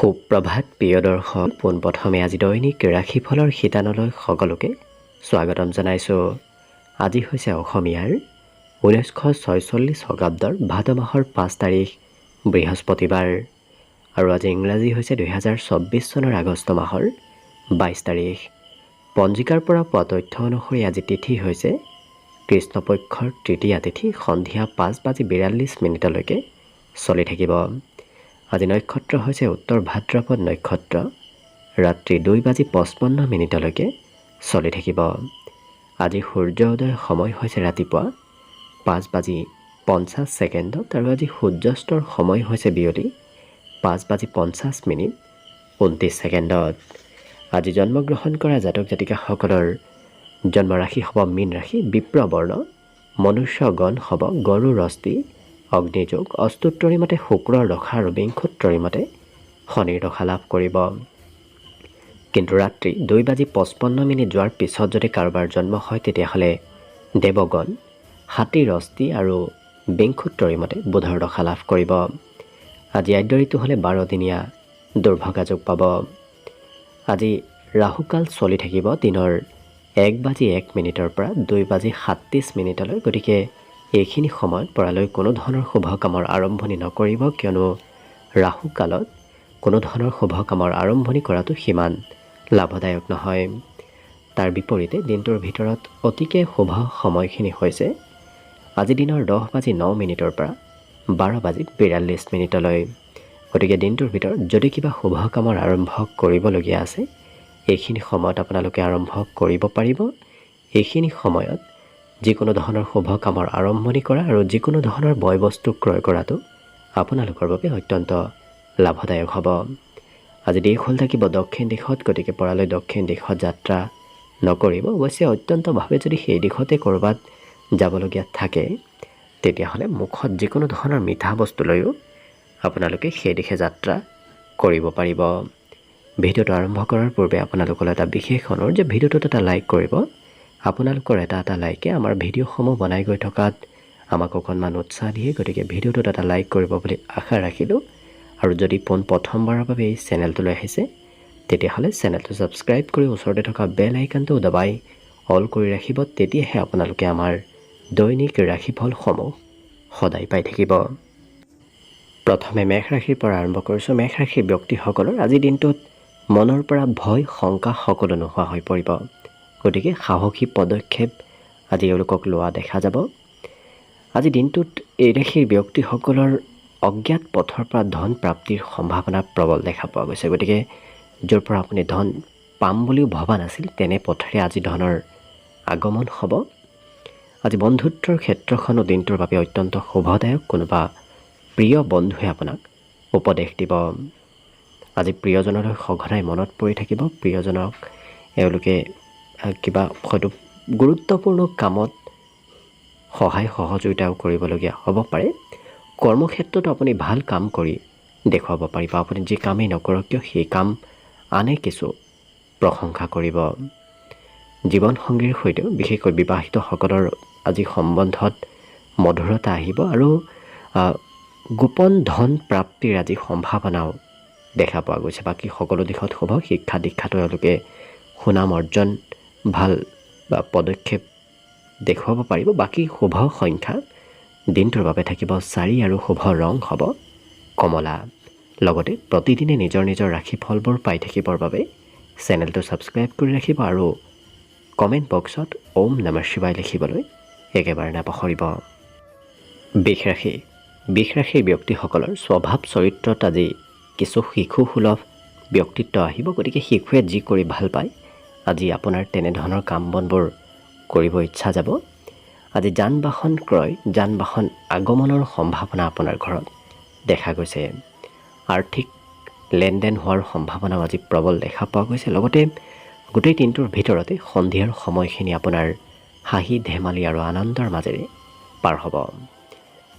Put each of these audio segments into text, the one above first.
সুপ্ৰভাত প্ৰিয় দৰ্শক, পোনপ্ৰথমে আজি দৈনিক ৰাশিফলৰ শিতানলৈ সকলোকে স্বাগতম জনাইছোঁ। আজি হৈছে অসমীয়াৰ 1946 শকাব্দৰ ভাদ মাহৰ 5 তাৰিখ বৃহস্পতিবাৰ আৰু আজি ইংৰাজী হৈছে 2024 চনৰ আগষ্ট মাহৰ 22 তাৰিখ। পঞ্জিকাৰ পৰা পোৱা তথ্য অনুসৰি আজি তিথি হৈছে কৃষ্ণপক্ষৰ তৃতীয়া তিথি, সন্ধিয়া 5:42 চলি থাকিব। আজি নক্ষত্ৰ হৈছে উত্তৰ ভাদ্ৰপদ নক্ষত্ৰ, ৰাত্ৰি 2:55 চলি থাকিব। আজি সূৰ্য উদয়ৰ সময় হৈছে ৰাতিপুৱা 5:50 আৰু আজি সূৰ্যাস্তৰ সময় হৈছে বিয়লি 5:50 আজি জন্মগ্ৰহণ কৰা জাতক জাতিকাসকলৰ জন্ম ৰাশি হ'ব মীন ৰাশি, বিপ্ৰ বৰ্ণ, মনুষ্য গণ হ'ব গৰু ৰস্তি, অগ্নিযোগ, অস্তুত্তৰী মতে শুক্ৰৰ দশা আৰু বিংশোত্তৰী মতে শনিৰ দশা লাভ কৰিব। কিন্তু ৰাত্ৰি 2:55 যোৱাৰ পিছত যদি কাৰোবাৰ জন্ম হয় তেতিয়াহ'লে দেৱগণ, হাতী ৰস্তি আৰু বিংশোত্তৰী মতে বুধৰ দশা লাভ কৰিব। আজি আদ্য ঋতু হ'লে 12 দিনীয়া দুৰ্ভগা যোগ পাব। আজি ৰাহুকাল চলি থাকিব দিনৰ 1:01 পৰা 2:37। গতিকে এইখিনি সময়ত পৰালৈ কোনো ধৰণৰ শুভ কামৰ আৰম্ভণি নকৰিব, কিয়নো ৰাহু কালত কোনো ধৰণৰ শুভ কামৰ আৰম্ভণি কৰাটো সিমান লাভদায়ক নহয়। তাৰ বিপৰীতে দিনটোৰ ভিতৰত অতিকে শুভ সময়খিনি হৈছে আজি দিনৰ 10:09 পৰা 12:42। গতিকে দিনটোৰ ভিতৰত যদি কিবা শুভ কামৰ আৰম্ভ কৰিবলগীয়া আছে এইখিনি সময়ত আপোনালোকে আৰম্ভ কৰিব পাৰিব। এইখিনি সময়ত যিকোনো ধৰণৰ শুভ কামৰ আৰম্ভণি কৰা আৰু যিকোনো ধৰণৰ বয় বস্তু ক্ৰয় কৰাটো আপোনালোকৰ বাবে অত্যন্ত লাভদায়ক হ'ব। আজি দেশ হ'ল থাকিব দক্ষিণ দিশত, গতিকে পৰালৈ দক্ষিণ দিশত যাত্ৰা নকৰিব। অৱশ্যে অত্যন্তভাৱে যদি সেই দিশতে ক'ৰবাত যাবলগীয়া থাকে তেতিয়াহ'লে মুখত যিকোনো ধৰণৰ মিঠা বস্তু লৈও আপোনালোকে সেই দিশে যাত্ৰা কৰিব পাৰিব। ভিডিঅ'টো আৰম্ভ কৰাৰ পূৰ্বে আপোনালোকলৈ এটা বিশেষ অনুৰোধ যে ভিডিঅ'টোত এটা লাইক কৰিব। আপোনালোকৰ এটা লাইকে আমাৰ ভিডিঅ'সমূহ বনাই গৈ থকাত আমাক অকণমান উৎসাহ দিয়ে, গতিকে ভিডিঅ'টোত এটা লাইক কৰিব বুলি আশা ৰাখিলোঁ। আৰু যদি প্ৰথমবাৰৰ বাবে এই চেনেলটোলৈ আহিছে তেতিয়াহ'লে চেনেলটো ছাবস্ক্ৰাইব কৰি ওচৰতে থকা বেল আইকনটো দবাই অল কৰি ৰাখিব। তেতিয়াহে আপোনালোকে আমাৰ দৈনিক ৰাশিফলসমূহ সদায় পাই থাকিব। প্ৰথমে মেষ ৰাশিৰ পৰা আৰম্ভ কৰিছোঁ। মেষ ৰাশিৰ ব্যক্তিসকলৰ আজিৰ দিনটোত মনৰ পৰা ভয় শংকা সকলো নোহোৱা হৈ পৰিব। গতিকে সাহসী পদক্ষেপ আজি এওঁলোকক লোৱা দেখা যাব। আজি দিনটোত এই ৰাশিৰ ব্যক্তিসকলৰ অজ্ঞাত পথৰ পৰা ধন প্ৰাপ্তিৰ সম্ভাৱনা প্ৰবল দেখা পোৱা গৈছে। গতিকে য'ৰ পৰা আপুনি ধন পাম বুলিও ভবা নাছিল তেনে পথেৰে আজি ধনৰ আগমন হ'ব। আজি বন্ধুত্বৰ ক্ষেত্ৰখনো দিনটোৰ বাবে অত্যন্ত শুভদায়ক। কোনোবা প্ৰিয় বন্ধুৱে আপোনাক উপদেশ দিব। আজি প্ৰিয়জনলৈ সঘনাই মনত পৰি থাকিব। প্ৰিয়জনক এওঁলোকে কিবা হয়তো গুৰুত্বপূৰ্ণ কামত সহায় সহযোগিতাও কৰিবলগীয়া হ'ব পাৰে। কৰ্মক্ষেত্ৰত আপুনি ভাল কাম কৰি দেখুৱাব পাৰিব। আপুনি যি কামেই নকৰক কিয় সেই কাম আনে কিছু প্ৰশংসা কৰিব। জীৱনসংগীৰ সৈতেও বিশেষকৈ বিবাহিতসকলৰ আজি সম্বন্ধত মধুৰতা আহিব আৰু গোপন ধন প্ৰাপ্তিৰ আজি সম্ভাৱনাও দেখা পোৱা গৈছে। বাকী সকলো দিশত শুভ। শিক্ষা দীক্ষাতো এওঁলোকে সুনাম অৰ্জন ভাল পদক্ষেপ দেখুৱাব পাৰিব। বাকী শুভ সংখ্যা দিনটোৰ বাবে থাকিব 4 আৰু শুভ ৰং হ'ব কমলা। লগতে প্ৰতিদিনে নিজৰ নিজৰ ৰাশিফলবোৰ পাই থাকিবৰ বাবে চেনেলটো ছাবস্ক্ৰাইব কৰি ৰাখিব আৰু কমেণ্ট বক্সত ওম নমঃ শিৱায় লিখিবলৈ একেবাৰে নাপাহৰিব। বৃষ ৰাশিৰ ব্যক্তিসকলৰ স্বভাৱ চৰিত্ৰত আজি কিছু শিশুসুলভ ব্যক্তিত্ব আহিব। গতিকে শিশুৱে যি কৰি ভাল পায় আজি আপোনাৰ তেনেধৰণৰ কাম বনবোৰ কৰিব ইচ্ছা যাব। আজি যান বাহন ক্ৰয়, যান বাহন আগমনৰ সম্ভাৱনা আপোনাৰ ঘৰত দেখা গৈছে। আৰ্থিক লেনদেন হোৱাৰ সম্ভাৱনাও আজি প্ৰবল দেখা পোৱা গৈছে। লগতে গোটেই দিনটোৰ ভিতৰতে সন্ধিয়াৰ সময়খিনি আপোনাৰ হাঁহি ধেমালি আৰু আনন্দৰ মাজেৰে পাৰ হ'ব।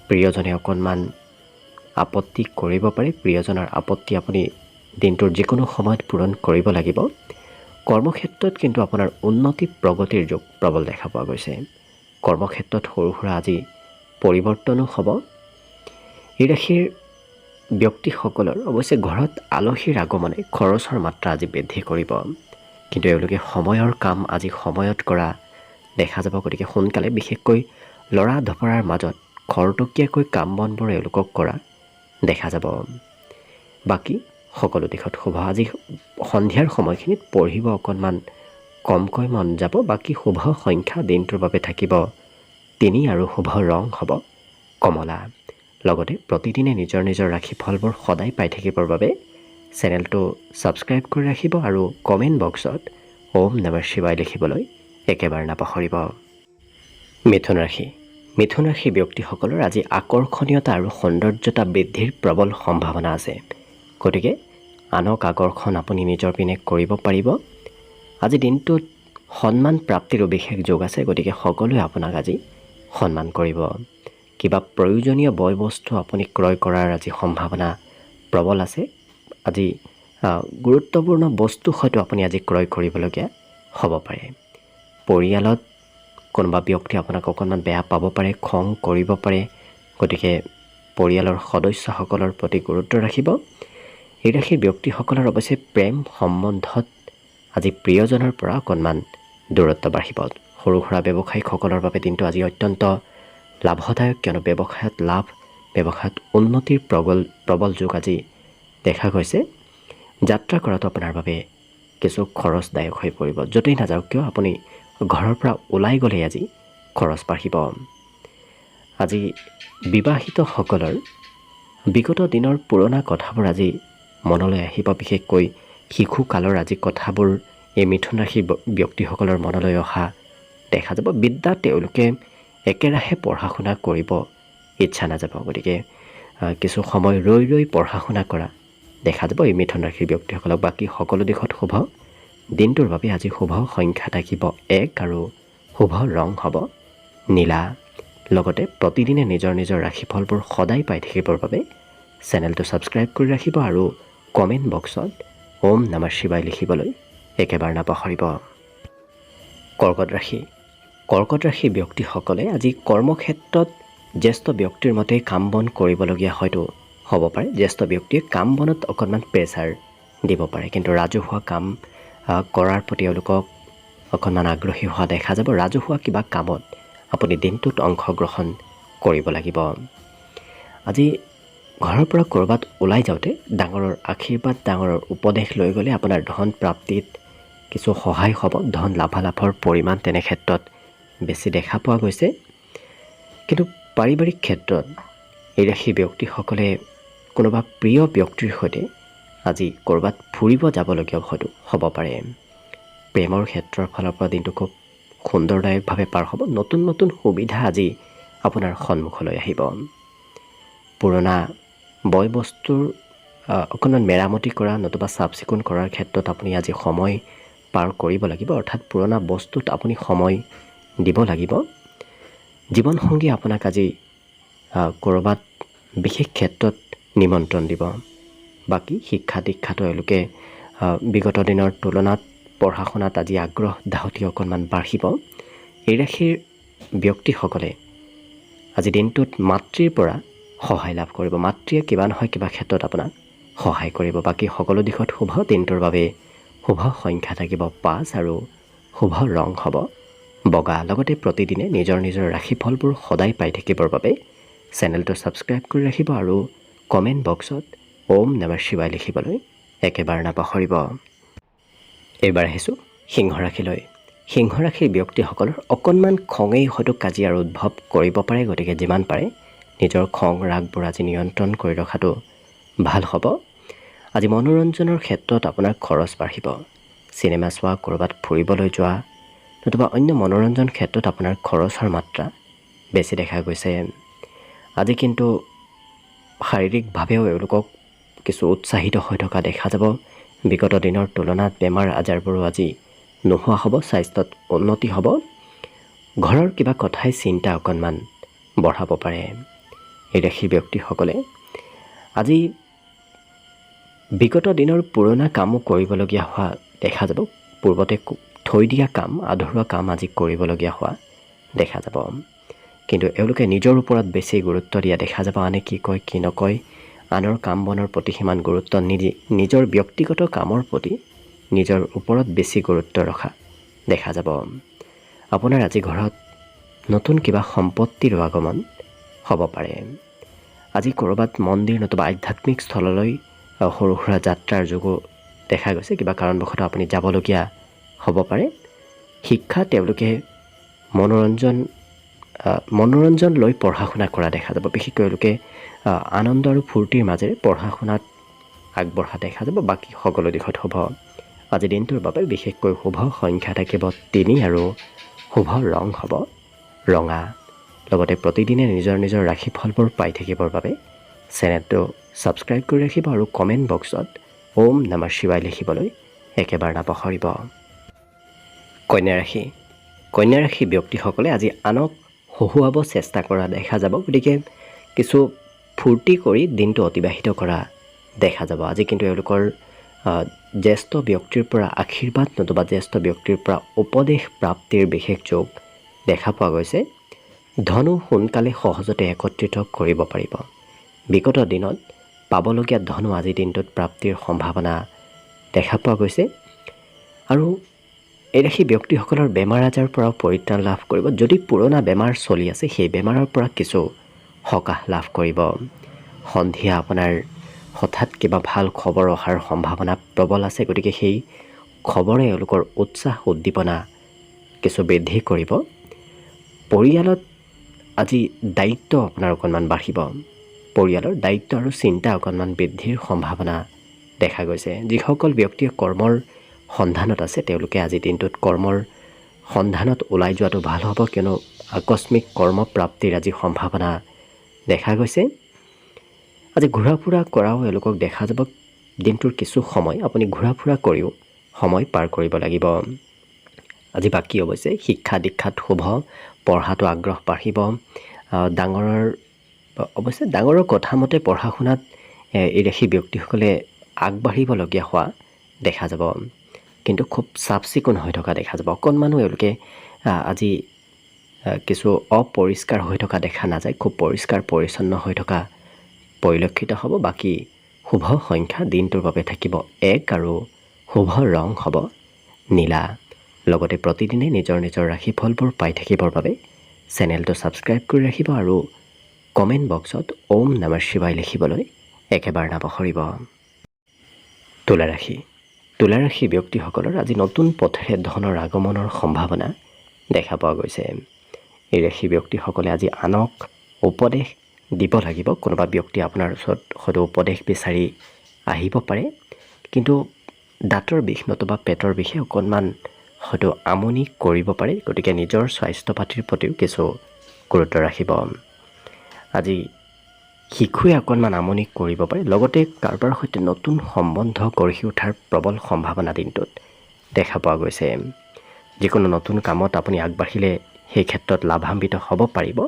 প্ৰিয়জনে অকণমান আপত্তি কৰিব পাৰে। প্ৰিয়জনৰ আপত্তি আপুনি দিনটোৰ যিকোনো সময়ত পূৰণ কৰিব লাগিব। কৰ্মক্ষেত্ৰত কিন্তু আপোনাৰ উন্নতি প্ৰগতিৰ যোগ প্ৰবল দেখা পোৱা গৈছে। কৰ্মক্ষেত্ৰত সৰু সুৰা আজি পৰিৱৰ্তনো হ'ব। এই ৰাশিৰ ব্যক্তিসকলৰ অৱশ্যে ঘৰত আলহীৰ আগমনে খৰচৰ মাত্ৰা আজি বৃদ্ধি কৰিব, কিন্তু এওঁলোকে সময়ৰ কাম আজি সময়ত কৰা দেখা যাব। গতিকে সোনকালে বিশেষকৈ ল'ৰা ধপৰাৰ মাজত খৰতকীয়াকৈ কাম বনবোৰ এওঁলোকক কৰা দেখা যাব। বাকী সকলো দিশত শুভ। আজি সন্ধিয়াৰ সময়খিনিত পঢ়িব অকণমান কমকৈ মন যাব। বাকী শুভ সংখ্যা দিনটোৰ বাবে থাকিব 3 আৰু শুভ ৰং হ'ব কমলা। লগতে প্ৰতিদিনে নিজৰ নিজৰ ৰাশিফলবোৰ সদায় পাই থাকিবৰ বাবে চেনেলটো ছাবস্ক্ৰাইব কৰি ৰাখিব আৰু কমেণ্ট বক্সত ওম নমঃ শিৱায় লিখিবলৈ একেবাৰে নাপাহৰিব। মিথুন ৰাশি। মিথুন ৰাশি ব্যক্তিসকলৰ আজি আকৰ্ষণীয়তা আৰু সৌন্দৰ্যতা বৃদ্ধিৰ প্ৰবল সম্ভাৱনা আছে। গতিকে আনক আকৰ্ষণ আপুনি নিজৰ পিনে কৰিব পাৰিব। আজি দিনটোত সন্মান প্ৰাপ্তিৰো বিশেষ যোগ আছে। গতিকে সকলোৱে আপোনাক আজি সন্মান কৰিব। কিবা প্ৰয়োজনীয় বয় বস্তু আপুনি ক্ৰয় কৰাৰ আজি সম্ভাৱনা প্ৰবল আছে। আজি গুৰুত্বপূৰ্ণ বস্তু হয়তো আপুনি আজি ক্ৰয় কৰিবলগীয়া হ'ব পাৰে। পৰিয়ালত কোনোবা ব্যক্তি আপোনাক অকণমান বেয়া পাব পাৰে, খং কৰিব পাৰে। গতিকে পৰিয়ালৰ সদস্যসকলৰ প্ৰতি গুৰুত্ব ৰাখিব। এই ৰাশিৰ ব্যক্তিসকলৰ অৱশ্যে প্ৰেম সম্বন্ধত আজি প্ৰিয়জনৰ পৰা অকণমান দূৰত্ব বাঢ়িব। সৰু সুৰা ব্যৱসায়িকসকলৰ বাবে দিনটো আজি অত্যন্ত লাভদায়ক, কিয়নো ব্যৱসায়ত লাভ, ব্যৱসায়ত উন্নতিৰ প্ৰবল যোগ আজি দেখা গৈছে। যাত্ৰা কৰাটো আপোনাৰ বাবে কিছু খৰচদায়ক হৈ পৰিব। য'তেই নাযাওক কিয় আপুনি ঘৰৰ পৰা ওলাই গ'লেই আজি খৰচ বাঢ়িব। আজি বিবাহিতসকলৰ বিগত দিনৰ পুৰণা কথাবোৰ আজি মনলৈ আহিব। বিশেষকৈ শিশুকালৰ আজি কথাবোৰ এই মিথুন ৰাশিৰ ব্যক্তিসকলৰ মনলৈ অহা দেখা যাব। বিদ্যাত তেওঁলোকে একেৰাহে পঢ়া শুনা কৰিব ইচ্ছা নাযাব। গতিকে কিছু সময় ৰৈ পঢ়া শুনা কৰা দেখা যাব এই মিথুন ৰাশিৰ ব্যক্তিসকলক। বাকী সকলো দিশত শুভ। দিনটোৰ বাবে আজি শুভ সংখ্যা থাকিব 1 আৰু শুভ ৰং হ'ব নীলা। লগতে প্ৰতিদিনে নিজৰ নিজৰ ৰাশিফলবোৰ সদায় পাই থাকিবৰ বাবে চেনেলটো ছাবস্ক্ৰাইব কৰি ৰাখিব আৰু কমেণ্ট বক্সত ওম নমঃ শিৱায় লিখিবলৈ একেবাৰে নাপাহৰিব। কৰ্কট ৰাশি। কৰ্কট ৰাশি ব্যক্তিসকলে আজি কৰ্মক্ষেত্ৰত জ্যেষ্ঠ ব্যক্তিৰ মতে কাম বন কৰিবলগীয়া হয়তো হ'ব পাৰে। জ্যেষ্ঠ ব্যক্তিয়ে কাম বনত অকণমান প্ৰেছাৰ দিব পাৰে, কিন্তু ৰাজহুৱা কাম কৰাৰ প্ৰতি তেওঁলোকক অকণমান আগ্ৰহী হোৱা দেখা যাব। ৰাজহুৱা কিবা কামত আপুনি দিনটোত অংশগ্ৰহণ কৰিব লাগিব। আজি ঘৰৰ পৰা ক'ৰবাত ওলাই যাওঁতে ডাঙৰৰ আশীৰ্বাদ, ডাঙৰৰ উপদেশ লৈ গ'লে আপোনাৰ ধন প্ৰাপ্তিত কিছু সহায় হ'ব। ধন লাভালাভৰ পৰিমাণ তেনে ক্ষেত্ৰত বেছি দেখা পোৱা গৈছে। কিন্তু পাৰিবাৰিক ক্ষেত্ৰত এই ৰাশি ব্যক্তিসকলে কোনোবা প্ৰিয় ব্যক্তিৰ সৈতে আজি ক'ৰবাত ফুৰিব যাবলগীয়াও হয়তো হ'ব পাৰে। প্ৰেমৰ ক্ষেত্ৰৰ ফালৰ পৰা দিনটো খুব সুন্দৰদায়কভাৱে পাৰ হ'ব। নতুন নতুন সুবিধা আজি আপোনাৰ সন্মুখলৈ আহিব। পুৰণা বয় বস্তুৰ অকণমান মেৰামতি কৰা নতুবা চাফ চিকুণ কৰাৰ ক্ষেত্ৰত আপুনি আজি সময় পাৰ কৰিব লাগিব। অৰ্থাৎ পুৰণা বস্তুত আপুনি সময় দিব লাগিব। জীৱনসংগী আপোনাক আজি ক'ৰবাত বিশেষ ক্ষেত্ৰত নিমন্ত্ৰণ দিব। বাকী শিক্ষা দীক্ষাটো এওঁলোকে বিগত দিনৰ তুলনাত পঢ়া শুনাত আজি আগ্ৰহ ধাউতি অকণমান বাঢ়িব। এই ৰাশিৰ ব্যক্তিসকলে আজি দিনটোত মাতৃৰ পৰা সহায় লাভ কৰিব। মাতৃয়ে কিবা নহয় কিবা ক্ষেত্ৰত আপোনাক সহায় কৰিব। বাকী সকলো দিশত শুভ। দিনটোৰ বাবে শুভ সংখ্যা থাকিব 5 আৰু শুভ ৰং হ'ব বগা। লগতে প্ৰতিদিনে নিজৰ নিজৰ ৰাশিফলবোৰ সদায় পাই থাকিবৰ বাবে চেনেলটো ছাবস্ক্ৰাইব কৰি ৰাখিব আৰু কমেণ্ট বক্সত ওম নমঃ শিৱায় লিখিবলৈ একেবাৰে নাপাহৰিব। এইবাৰ আহিছোঁ সিংহ ৰাশিলৈ। সিংহ ৰাশিৰ ব্যক্তিসকলৰ অকণমান খঙেই হয়তো কাজিয়াৰ উদ্ভৱ কৰিব পাৰে। গতিকে যিমান পাৰে নিজৰ খং ৰাগবোৰ আজি নিয়ন্ত্ৰণ কৰি ৰখাটো ভাল হ'ব। আজি মনোৰঞ্জনৰ ক্ষেত্ৰত আপোনাৰ খৰচ বাঢ়িব। চিনেমা চোৱা, ক'ৰবাত ফুৰিবলৈ যোৱা নতুবা অন্য মনোৰঞ্জন ক্ষেত্ৰত আপোনাৰ খৰচৰ মাত্ৰা বেছি দেখা গৈছে। আজি কিন্তু শাৰীৰিকভাৱেও এওঁলোকক কিছু উৎসাহিত হৈ থকা দেখা যাব। বিগত দিনৰ তুলনাত বেমাৰ আজাৰবোৰো আজি নোহোৱা হ'ব। স্বাস্থ্যত উন্নতি হ'ব। ঘৰৰ কিবা কথাই চিন্তা অকণমান বঢ়াব পাৰে এই ৰাশিৰ ব্যক্তিসকলে। আজি বিগত দিনৰ পুৰণা কামো কৰিবলগীয়া হোৱা দেখা যাব। পূৰ্বতে থৈ দিয়া কাম, আধৰুৱা কাম আজি কৰিবলগীয়া হোৱা দেখা যাব। কিন্তু এওঁলোকে নিজৰ ওপৰত বেছি গুৰুত্ব দিয়া দেখা যাব। আনে কি কয় কি নকয় আনৰ কাম বনৰ প্ৰতি সিমান গুৰুত্ব নিদি নিজৰ ব্যক্তিগত কামৰ প্ৰতি নিজৰ ওপৰত বেছি গুৰুত্ব ৰখা দেখা যাব। আপোনাৰ আজি ঘৰত নতুন কিবা সম্পত্তিৰ আগমন হ'ব পাৰে। আজি ক'ৰবাত মন্দিৰ নতুবা আধ্যাত্মিক স্থললৈ সৰু সুৰা যাত্ৰাৰ যোগো দেখা গৈছে। কিবা কাৰণবশতঃ আপুনি যাবলগীয়া হ'ব পাৰে। শিক্ষা তেওঁলোকে মনোৰঞ্জন লৈ পঢ়া শুনা কৰা দেখা যাব। বিশেষকৈ তেওঁলোকে আনন্দ আৰু ফূৰ্তিৰ মাজেৰে পঢ়া শুনাত আগবঢ়া দেখা যাব। বাকী সকলো দিশত শুভ। আজি দিনটোৰ বাবে বিশেষকৈ শুভ সংখ্যা থাকিব 3 আৰু শুভ ৰং হ'ব ৰঙা। লগতে প্ৰতিদিনে নিজৰ নিজৰ ৰাশিফলবোৰ পাই থাকিবৰ বাবে চেনেলটো ছাবস্ক্ৰাইব কৰি ৰাখিব আৰু কমেণ্ট বক্সত ওম নমঃ শিৱায় লিখিবলৈ একেবাৰে নাপাহৰিব। কন্যা ৰাশি। কন্যা ৰাশি ব্যক্তিসকলে আজি আনক হহুৱাব চেষ্টা কৰা দেখা যাব। গতিকে কিছু ফূৰ্তি কৰি দিনটো অতিবাহিত কৰা দেখা যাব। আজি কিন্তু এওঁলোকৰ জ্যেষ্ঠ ব্যক্তিৰ পৰা আশীৰ্বাদ নতুবা জ্যেষ্ঠ ব্যক্তিৰ পৰা উপদেশ প্ৰাপ্তিৰ বিশেষ যোগ দেখা পোৱা গৈছে। ধনো সোনকালে সহজতে একত্ৰিত কৰিব পাৰিব। বিগত দিনত পাবলগীয়া ধনো আজিৰ দিনটোত প্ৰাপ্তিৰ সম্ভাৱনা দেখা পোৱা গৈছে। আৰু এই ৰাশি ব্যক্তিসকলৰ বেমাৰ আজাৰৰ পৰাও পৰিত্ৰাণ লাভ কৰিব। যদি পুৰণা বেমাৰ চলি আছে সেই বেমাৰৰ পৰা কিছু সকাহ লাভ কৰিব। সন্ধিয়া আপোনাৰ হঠাৎ কিবা ভাল খবৰ অহাৰ সম্ভাৱনা প্ৰবল আছে। গতিকে সেই খবৰে এওঁলোকৰ উৎসাহ উদ্দীপনা কিছু বৃদ্ধি কৰিব। পৰিয়ালত আজি দায়িত্ব আপোনাৰ অকণমান বাঢ়িব। পৰিয়ালৰ দায়িত্ব আৰু চিন্তা অকণমান বৃদ্ধিৰ সম্ভাৱনা দেখা গৈছে। যিসকল ব্যক্তিয়ে কৰ্মৰ সন্ধানত আছে তেওঁলোকে আজিৰ দিনটোত কৰ্মৰ সন্ধানত ওলাই যোৱাটো ভাল হ'ব, কিয়নো আকস্মিক কৰ্মপ্ৰাপ্তিৰ আজি সম্ভাৱনা দেখা গৈছে। আজি ঘূৰা ফুৰা কৰাও এওঁলোকক দেখা যাব। দিনটোৰ কিছু সময় আপুনি ঘূৰা ফুৰা কৰিও সময় পাৰ কৰিব লাগিব। আজি বাকী অৱশ্যে শিক্ষা দীক্ষাত শুভ, পঢ়াটো আগ্ৰহ বাঢ়িব। ডাঙৰৰ কথা মতে পঢ়া শুনাত এই ৰাশি ব্যক্তিসকলে আগবাঢ়িবলগীয়া হোৱা দেখা যাব। কিন্তু খুব চাফ চিকুণ হৈ থকা দেখা যাব। অকণমানো এওঁলোকে আজি কিছু অপৰিষ্কাৰ হৈ থকা দেখা নাযায়। খুব পৰিষ্কাৰ পৰিচ্ছন্ন হৈ থকা পৰিলক্ষিত হ'ব। বাকী শুভ সংখ্যা দিনটোৰ বাবে থাকিব 1 আৰু শুভ ৰং হ'ব নীলা। লগতে প্ৰতিদিনে নিজৰ নিজৰ ৰাশিফলবোৰ পাই থাকিবৰ বাবে চেনেলটো ছাবস্ক্ৰাইব কৰি ৰাখিব আৰু কমেণ্ট বক্সত ওম নমঃ শিৱায় লিখিবলৈ একেবাৰে নাপাহৰিব। তুলা ৰাশি। তুলা ৰাশি ব্যক্তিসকলৰ আজি নতুন পথেৰে ধনৰ আগমনৰ সম্ভাৱনা দেখা পোৱা গৈছে। এই ৰাশি ব্যক্তিসকলে আজি আনক উপদেশ দিব লাগিব। কোনোবা ব্যক্তি আপোনাৰ ওচৰত হয়তো উপদেশ বিচাৰি আহিব পাৰে। কিন্তু দাঁতৰ বিষ নতুবা পেটৰ বিষে অকণমান হয়তো আমনি কৰিব পাৰে। গতিকে নিজৰ স্বাস্থ্য পাতিৰ প্ৰতিও কিছু গুৰুত্ব ৰাখিব। আজি শিশুৱে অকণমান আমনি কৰিব পাৰে। লগতে কাৰোবাৰ সৈতে নতুন সম্বন্ধ গঢ়ি উঠাৰ প্ৰবল সম্ভাৱনা দিনটোত দেখা পোৱা গৈছে। যিকোনো নতুন কামত আপুনি আগবাঢ়িলে সেই ক্ষেত্ৰত লাভান্বিত হ'ব পাৰিব।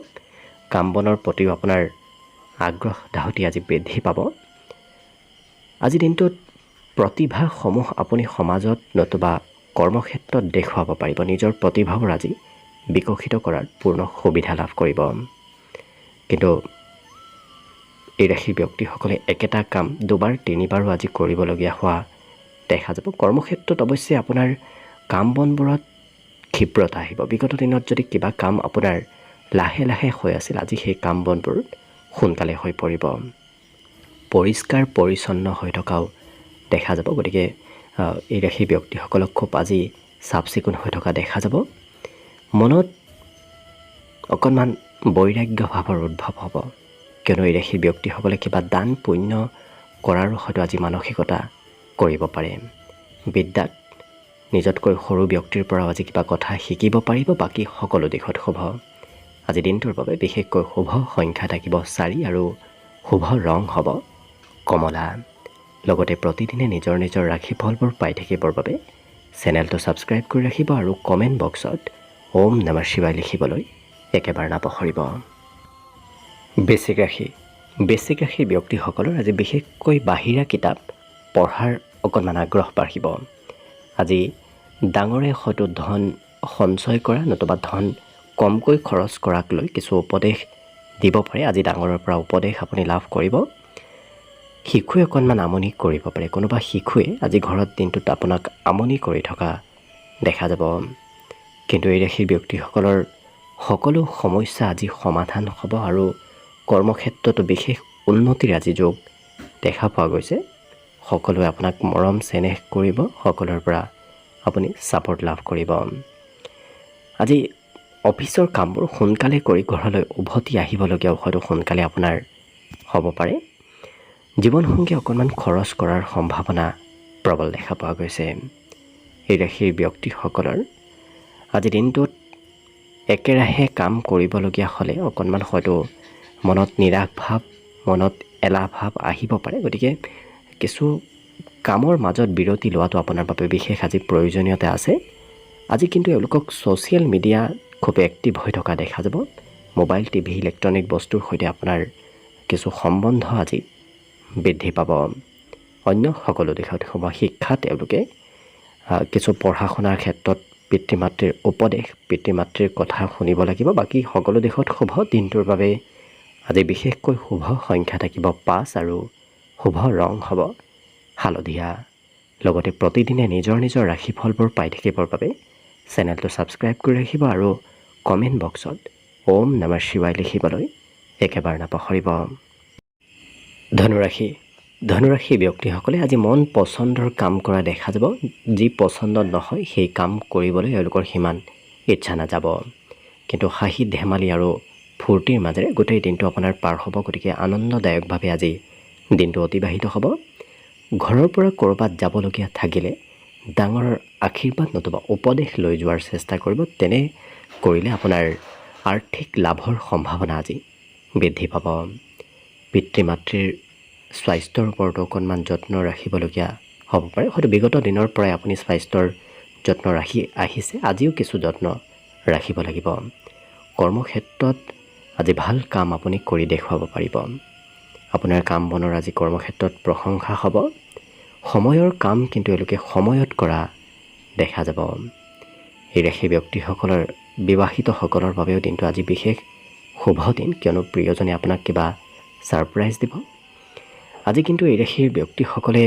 কাম বনৰ প্ৰতিও আপোনাৰ আগ্ৰহ ধাউতি আজি বৃদ্ধি পাব। আজি দিনটোত প্ৰতিভাসমূহ আপুনি সমাজত নতুবা কৰ্মক্ষেত্ৰত দেখুৱাব পাৰিব। নিজৰ প্ৰতিভাবোৰ আজি বিকশিত কৰাৰ পূৰ্ণ সুবিধা লাভ কৰিব। কিন্তু এই ৰাশি ব্যক্তিসকলে একেটা কাম দুবাৰ তিনিবাৰো আজি কৰিবলগীয়া হোৱা দেখা যাব। কৰ্মক্ষেত্ৰত অৱশ্যে আপোনাৰ কাম বনবোৰত ক্ষিপ্ৰতা আহিব। বিগত দিনত যদি কিবা কাম আপোনাৰ লাহে লাহে হৈ আছিল, আজি সেই কাম বনবোৰ সোনকালে হৈ পৰিব। পৰিষ্কাৰ পৰিচ্ছন্ন হৈ থকাও দেখা যাব। গতিকে এই ৰাশি ব্যক্তিসকলক খুব আজি চাফ চিকুণ হৈ থকা দেখা যাব। মনত অকণমান বৈৰাগ্য ভাৱৰ উদ্ভৱ হ'ব, কিয়নো এই ৰাশি ব্যক্তিসকলে কিবা দান পুণ্য কৰাৰো হয়তো আজি মানসিকতা কৰিব পাৰে। বিদ্যাত নিজতকৈ সৰু ব্যক্তিৰ পৰাও আজি কিবা কথা শিকিব পাৰিব। বাকী সকলো দিশত শুভ। আজি দিনটোৰ বাবে বিশেষকৈ শুভ সংখ্যা থাকিব 4 আৰু শুভ ৰং হ'ব কমলা। লগতে প্ৰতিদিনে নিজৰ নিজৰ ৰাশিফলবোৰ পাই থাকিবৰ বাবে চেনেলটো ছাবস্ক্ৰাইব কৰি ৰাখিব আৰু কমেণ্ট বক্সত ওম নমঃ শিৱায় লিখিবলৈ একেবাৰে নাপাহৰিব। বৃশ্চিক ৰাশি। বৃশ্চিক ৰাশিৰ ব্যক্তিসকলৰ আজি বিশেষকৈ বাহিৰা কিতাপ পঢ়াৰ অকণমান আগ্ৰহ বাঢ়িব। আজি ডাঙৰে হয়তো ধন সঞ্চয় কৰা নতুবা ধন কমকৈ খৰচ কৰাক লৈ কিছু উপদেশ দিব পাৰে। আজি ডাঙৰৰ পৰা উপদেশ আপুনি লাভ কৰিব। শিশুৱে অকণমান আমনি কৰিব পাৰে। কোনোবা শিশুৱে আজি ঘৰত দিনটোত আপোনাক আমনি কৰি থকা দেখা যাব। কিন্তু এই ৰাশিৰ ব্যক্তিসকলৰ সকলো সমস্যা আজি সমাধান হ'ব আৰু কৰ্মক্ষেত্ৰতো বিশেষ উন্নতিৰ আজি যোগ দেখা পোৱা গৈছে। সকলোৱে আপোনাক মৰম চেনেহ কৰিব, সকলোৰে পৰা আপুনি ছাপৰ্ট লাভ কৰিব। আজি অফিচৰ কামবোৰ সোনকালে কৰি ঘৰলৈ উভতি আহিবলগীয়াও হয়তো সোনকালে আপোনাৰ হ'ব পাৰে। জীৱনসংগী অকণমান খৰচ কৰাৰ সম্ভাৱনা প্ৰবল দেখা পোৱা গৈছে। এই ৰাশিৰ ব্যক্তিসকলৰ আজি দিনটোত একেৰাহে কাম কৰিবলগীয়া হ'লে অকণমান হয়তো মনত নিৰাশ ভাৱ, মনত এলাহ ভাৱ আহিব পাৰে। গতিকে কিছু কামৰ মাজত বিৰতি লোৱাটো আপোনাৰ বাবে বিশেষ আজি প্ৰয়োজনীয়তা আছে। আজি কিন্তু এওঁলোকক ছ'চিয়েল মিডিয়া খুব এক্টিভ হৈ থকা দেখা যাব। মোবাইল, টিভি, ইলেক্ট্ৰনিক বস্তুৰ সৈতে আপোনাৰ কিছু সম্বন্ধ আজি বৃদ্ধি পাব। অন্য সকলো দিশত শিক্ষাত তেওঁলোকে কিছু পঢ়া শুনাৰ ক্ষেত্ৰত পিতৃ মাতৃৰ উপদেশ, পিতৃ মাতৃৰ কথা শুনিব লাগিব। বাকী সকলো দিশত শুভ। দিনটোৰ বাবে আজি বিশেষকৈ শুভ সংখ্যা থাকিব 5 আৰু শুভ ৰং হ'ব হালধীয়া। লগতে প্ৰতিদিনে নিজৰ নিজৰ ৰাশিফলবোৰ পাই থাকিবৰ বাবে চেনেলটো ছাবস্ক্ৰাইব কৰি ৰাখিব আৰু কমেণ্ট বক্সত ওম নমঃ শিৱায় লিখিবলৈ একেবাৰে নাপাহৰিব। ধনুৰাশি। ধনুৰাশি ব্যক্তিসকলে আজি মন পচন্দৰ কাম কৰা দেখা যাব। যি পচন্দ নহয় সেই কাম কৰিবলৈ এওঁলোকৰ সিমান ইচ্ছা নাযাব। কিন্তু হাঁহি ধেমালি আৰু ফূৰ্তিৰ মাজেৰে গোটেই দিনটো আপোনাৰ পাৰ হ'ব। গতিকে আনন্দদায়কভাৱে আজি দিনটো অতিবাহিত হ'ব। ঘৰৰ পৰা ক'ৰবাত যাবলগীয়া থাকিলে ডাঙৰৰ আশীৰ্বাদ নতুবা উপদেশ লৈ যোৱাৰ চেষ্টা কৰিব। তেনে কৰিলে আপোনাৰ আৰ্থিক লাভৰ সম্ভাৱনা আজি বৃদ্ধি পাব। পিতৃ মাতৃৰ স্বাস্থ্যৰ ওপৰতো অকণমান যত্ন ৰাখিবলগীয়া হ'ব পাৰে। হয়তো বিগত দিনৰ পৰাই আপুনি স্বাস্থ্যৰ যত্ন ৰাখি আহিছে, আজিও কিছু যত্ন ৰাখিব লাগিব। কৰ্মক্ষেত্ৰত আজি ভাল কাম আপুনি কৰি দেখুৱাব পাৰিব। আপোনাৰ কাম বনৰ আজি কৰ্মক্ষেত্ৰত প্ৰশংসা হ'ব। সময়ৰ কাম কিন্তু এওঁলোকে সময়ত কৰা দেখা যাব। এই ৰাশি ব্যক্তিসকলৰ বিবাহিতসকলৰ বাবেও দিনটো আজি বিশেষ শুভ দিন, কিয়নো প্ৰিয়জনে আপোনাক কিবা ছাৰপ্ৰাইজ দিব। আজি কিন্তু এই ৰাশিৰ ব্যক্তিসকলে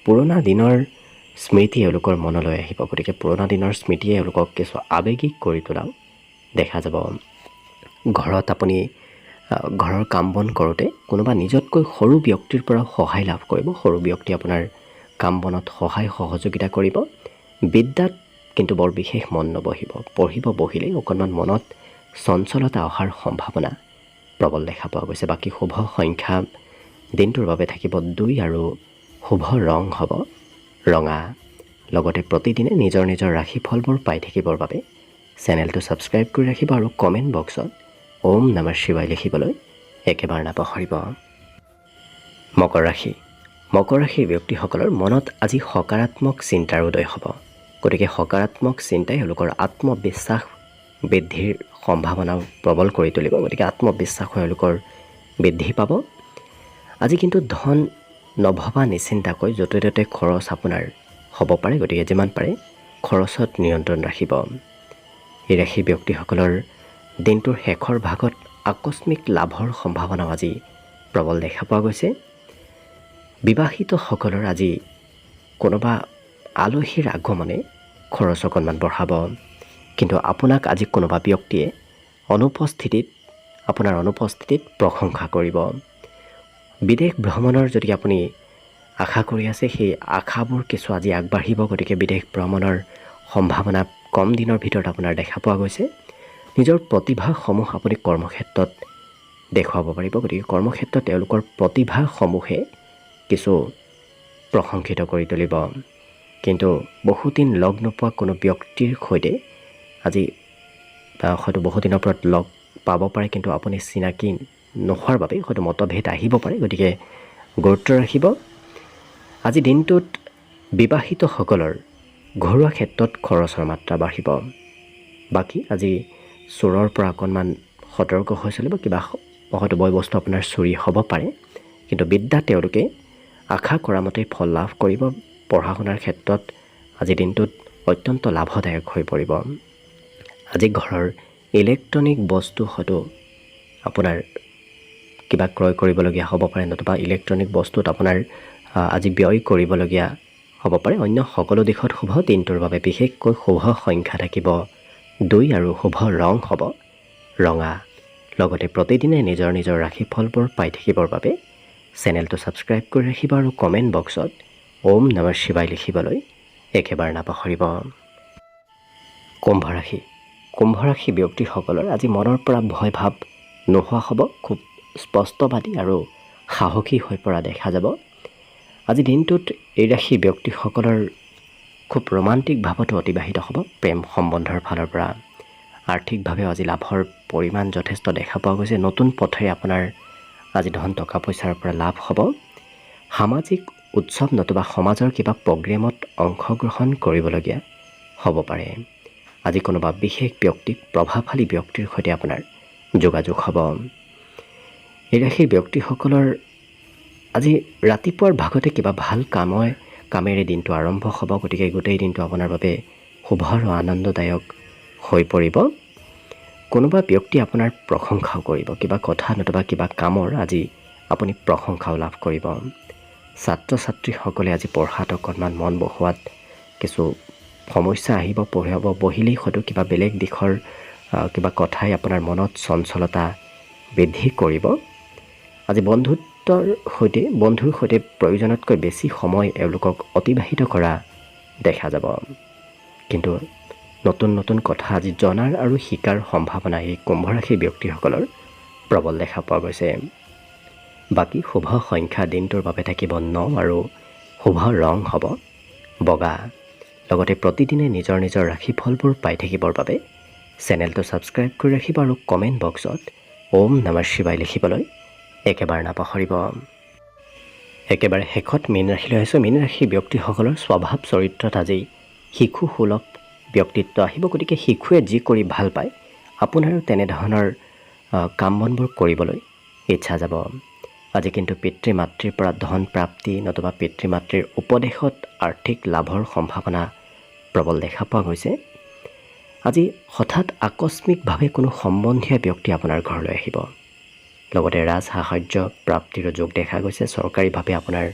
পুৰণা দিনৰ স্মৃতি এওঁলোকৰ মনলৈ আহিব। গতিকে পুৰণা দিনৰ স্মৃতিয়ে এওঁলোকক কিছু আৱেগিক কৰি তোলাও দেখা যাব। ঘৰত আপুনি ঘৰৰ কাম বন কৰোঁতে কোনোবা নিজতকৈ সৰু ব্যক্তিৰ পৰা সহায় লাভ কৰিব। সৰু ব্যক্তি আপোনাৰ কাম বনত সহায় সহযোগিতা কৰিব। বিদ্যাত কিন্তু বৰ বিশেষ মন নবহিব। পঢ়িব বহিলেই অকণমান মনত চঞ্চলতা অহাৰ সম্ভাৱনা প্ৰবল দেখা পোৱা গৈছে। বাকী শুভ সংখ্যা দিনটোৰ বাবে থাকিব 2 আৰু শুভ ৰং হ'ব ৰঙা। লগতে প্ৰতিদিনে নিজৰ নিজৰ ৰাশিফলবোৰ পাই থাকিবৰ বাবে চেনেলটো ছাবস্ক্ৰাইব কৰি ৰাখিব আৰু কমেণ্ট বক্সত ওম নমঃ শিৱায় লিখিবলৈ একেবাৰে নাপাহৰিব। মকৰ ৰাশি। মকৰ ৰাশিৰ ব্যক্তিসকলৰ মনত আজি সকাৰাত্মক চিন্তাৰ উদয় হ'ব। গতিকে সকাৰাত্মক চিন্তাই এওঁলোকৰ আত্মবিশ্বাস বৃদ্ধিৰ সম্ভাৱনাও প্ৰবল কৰি তুলিব। গতিকে আত্মবিশ্বাসো এওঁলোকৰ বৃদ্ধি পাব। আজি কিন্তু ধন নভবা নিচিন্তাকৈ য'তে ত'তে খৰচ আপোনাৰ হ'ব পাৰে। গতিকে যিমান পাৰে খৰচত নিয়ন্ত্ৰণ ৰাখিব। এই ৰাশি ব্যক্তিসকলৰ দিনটোৰ শেষৰ ভাগত আকস্মিক লাভৰ সম্ভাৱনাও আজি প্ৰবল দেখা পোৱা গৈছে। বিবাহিতসকলৰ আজি কোনোবা আলহীৰ আগমনে খৰচ অকণমান বঢ়াব। কিন্তু আপোনাক আজি কোনোবা ব্যক্তিয়ে আপোনাৰ অনুপস্থিতিত প্ৰশংসা কৰিব। বিদেশ ভ্ৰমণৰ যদি আপুনি আশা কৰি আছে, সেই আশাবোৰ কিছু আজি আগবাঢ়িব। গতিকে বিদেশ ভ্ৰমণৰ সম্ভাৱনা কম দিনৰ ভিতৰত আপোনাৰ দেখা পোৱা গৈছে। নিজৰ প্ৰতিভাসমূহ আপুনি কৰ্মক্ষেত্ৰত দেখুৱাব পাৰিব। গতিকে কৰ্মক্ষেত্ৰত তেওঁলোকৰ প্ৰতিভাসমূহে কিছু প্ৰশংসিত কৰি তুলিব। কিন্তু বহুদিন লগ নোপোৱা কোনো ব্যক্তিৰ সৈতে আজি হয়তো বহুদিনৰ পৰা লগ পাব পাৰে, কিন্তু আপুনি চিনাকি নোহোৱাৰ বাবে হয়তো মতভেদ আহিব পাৰে। গতিকে গুৰুত্ব ৰাখিব। আজি দিনটোত বিবাহিতসকলৰ ঘৰুৱা ক্ষেত্ৰত খৰচৰ মাত্ৰা বাঢ়িব। বাকী আজি চোৰৰ পৰা অকণমান সতৰ্ক হৈ চলিব। কিবা হয়তো বয় বস্তু আপোনাৰ চুৰি হ'ব পাৰে। কিন্তু বিদ্যাত তেওঁলোকে আশা কৰা মতেই ফল লাভ কৰিব। পঢ়া শুনাৰ ক্ষেত্ৰত আজি দিনটোত অত্যন্ত লাভদায়ক হৈ পৰিব। আজি ঘৰৰ ইলেক্ট্ৰনিক বস্তু হয়তো আপোনাৰ কিবা ক্ৰয় কৰিবলগীয়া হ'ব পাৰে, নতুবা ইলেক্ট্ৰনিক বস্তুত আপোনাৰ আজি ব্যয় কৰিবলগীয়া হ'ব পাৰে। অন্য সকলো দিশত শুভ। দিনটোৰ বাবে বিশেষকৈ শুভ সংখ্যা থাকিব 2 আৰু শুভ ৰং হ'ব ৰঙা। লগতে প্ৰতিদিনে নিজৰ নিজৰ ৰাশিফলবোৰ পাই থাকিবৰ বাবে চেনেলটো ছাবস্ক্ৰাইব কৰি ৰাখিব আৰু কমেণ্ট বক্সত ওম নমঃ শিৱায় লিখিবলৈ একেবাৰে নাপাহৰিব। কুম্ভ ৰাশি। কুম্ভ ৰাশি ব্যক্তিসকলৰ আজি মনৰ পৰা ভয় ভাৱ নোহোৱা হ'ব, খুব স্পষ্টবাদী আৰু সাহসী হৈ পৰা দেখা যাব। আজি দিনটোত এই ৰাশি ব্যক্তিসকলৰ খুব ৰোমান্টিক ভাৱতো অতিবাহিত হ'ব। প্ৰেম সম্বন্ধৰ ফালৰ পৰা আৰ্থিকভাৱে আজি লাভৰ পৰিমাণ যথেষ্ট দেখা পোৱা গৈছে। নতুন পথেৰে আপোনাৰ আজি ধন টকা পইচাৰ পৰা লাভ হ'ব। সামাজিক উৎসৱ নতুবা সমাজৰ কিবা প্ৰগ্ৰেমত অংশগ্ৰহণ কৰিবলগীয়া হ'ব পাৰে। আজি কোনোবা বিশেষ ব্যক্তিক প্ৰভাৱশালী ব্যক্তিৰ সৈতে আপোনাৰ যোগাযোগ হ'ব। এই ৰাশিৰ ব্যক্তিসকলৰ আজি ৰাতিপুৱাৰ ভাগতে কিবা ভাল কামেৰে দিনটো আৰম্ভ হ'ব। গতিকে গোটেই দিনটো আপোনাৰ বাবে শুভ আৰু আনন্দদায়ক হৈ পৰিব। কোনোবা ব্যক্তি আপোনাৰ প্ৰশংসাও কৰিব, কিবা কথা নতুবা কিবা কামৰ আজি আপুনি প্ৰশংসাও লাভ কৰিব। ছাত্ৰ ছাত্ৰীসকলে আজি পঢ়াত অকণমান মন বহোৱাত কিছু সমস্যা আহিব। বহিলেই হয়তো কিবা বেলেগ দিশৰ কিবা কথাই আপোনাৰ মনত চঞ্চলতা বৃদ্ধি কৰিব। আজি বন্ধুৰ সৈতে প্ৰয়োজনতকৈ বেছি সময় এওঁলোকক অতিবাহিত কৰা দেখা যাব। কিন্তু নতুন নতুন কথা আজি জনাৰ আৰু শিকাৰ সম্ভাৱনা এই কুম্ভ ৰাশিৰ ব্যক্তিসকলৰ প্ৰবল দেখা পোৱা গৈছে। বাকী শুভ সংখ্যা দিনটোৰ বাবে থাকিব 9 আৰু শুভ ৰং হ'ব বগা। লগতে প্ৰতিদিনে নিজৰ নিজৰ ৰাশিফলবোৰ পাই থাকিবৰ বাবে চেনেলটো ছাবস্ক্ৰাইব কৰি ৰাখিব আৰু কমেণ্ট বক্সত ওম নমঃ শিৱায় লিখিবলৈ একেবাৰে নাপাহৰিব। একেবাৰে শেষত মীন ৰাশিলৈ আহিছোঁ। মীন ৰাশিৰ ব্যক্তিসকলৰ স্বভাৱ চৰিত্ৰত আজি শিশু সুলভ ব্যক্তিত্ব আহিব। গতিকে শিশুৱে যি কৰি ভাল পায় আপোনাৰো তেনেধৰণৰ কাম বনবোৰ কৰিবলৈ ইচ্ছা যাব। আজি কিন্তু পিতৃ মাতৃৰ পৰা ধন প্ৰাপ্তি নতুবা পিতৃ মাতৃৰ উপদেশত আৰ্থিক লাভৰ সম্ভাৱনা প্ৰবল দেখা পোৱা গৈছে। আজি হঠাৎ আকস্মিকভাৱে কোনো সম্বন্ধীয় ব্যক্তি আপোনাৰ ঘৰলৈ আহিব। লগতে ৰাজসাহাৰ্য প্ৰাপ্তিৰো যোগ দেখা গৈছে। চৰকাৰীভাৱে আপোনাৰ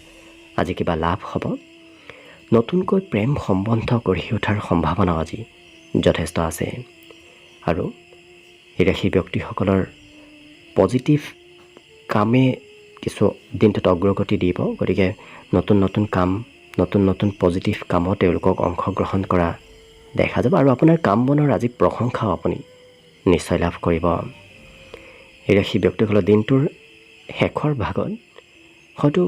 আজি কিবা লাভ হ'ব। নতুনকৈ প্ৰেম সম্বন্ধ গঢ়ি উঠাৰ সম্ভাৱনাও আজি যথেষ্ট আছে। আৰু এই ৰাশি ব্যক্তিসকলৰ পজিটিভ কামে কিছু দিনটোত অগ্ৰগতি দিব। গতিকে নতুন নতুন পজিটিভ কামত তেওঁলোকক অংশগ্ৰহণ কৰা দেখা যাব। আৰু আপোনাৰ কাম বনৰ আজি প্ৰশংসাও আপুনি নিশ্চয় লাভ কৰিব। এই ৰাশি ব্যক্তিসকলৰ দিনটোৰ শেষৰ ভাগত হয়তো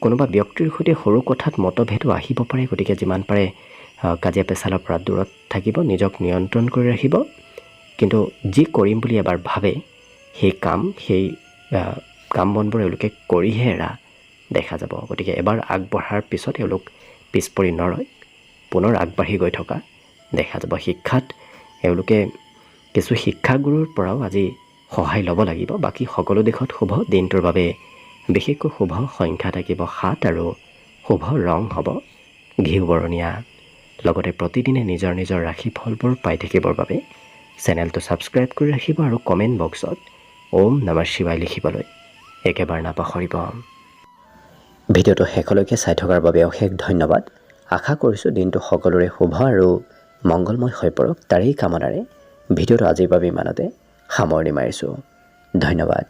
কোনোবা ব্যক্তিৰ সৈতে সৰু কথাত মতভেদো আহিব পাৰে। গতিকে যিমান পাৰে কাজিয়া পেচালৰ পৰা দূৰত থাকিব, নিজক নিয়ন্ত্ৰণ কৰি ৰাখিব। কিন্তু যি কৰিম বুলি এবাৰ ভাবে সেই কাম বনবোৰ এওঁলোকে কৰিহে এৰা দেখা যাব। গতিকে এবাৰ আগবঢ়াৰ পিছত এওঁলোক পিছ পৰি নৰয়, পুনৰ আগবাঢ়ি গৈ থকা দেখা যাব। শিক্ষাত এওঁলোকে কিছু শিক্ষাগুৰুৰ পৰাও আজি সহায় ল'ব লাগিব। বাকী সকলো দিশত শুভ। দিনটোৰ বাবে বিশেষকৈ শুভ সংখ্যা থাকিব 7 আৰু শুভ ৰং হ'ব ঘিউ বৰণীয়া। লগতে প্ৰতিদিনে নিজৰ নিজৰ ৰাশিফলবোৰ পাই থাকিবৰ বাবে চেনেলটো ছাবস্ক্ৰাইব কৰি ৰাখিব আৰু কমেণ্ট বক্সত ওম নমঃ শিৱায় লিখিবলৈ একেবাৰে নাপাহৰিব। ভিডিঅ'টো শেষলৈকে চাই থকাৰ বাবে অশেষ ধন্যবাদ। আশা কৰিছোঁ দিনটো সকলোৰে শুভ আৰু মংগলময় হৈ পৰক। তাৰেই কামনাৰে ভিডিঅ'টো আজিৰ বাবে ইমানতে সামৰণি মাৰিছোঁ। ধন্যবাদ।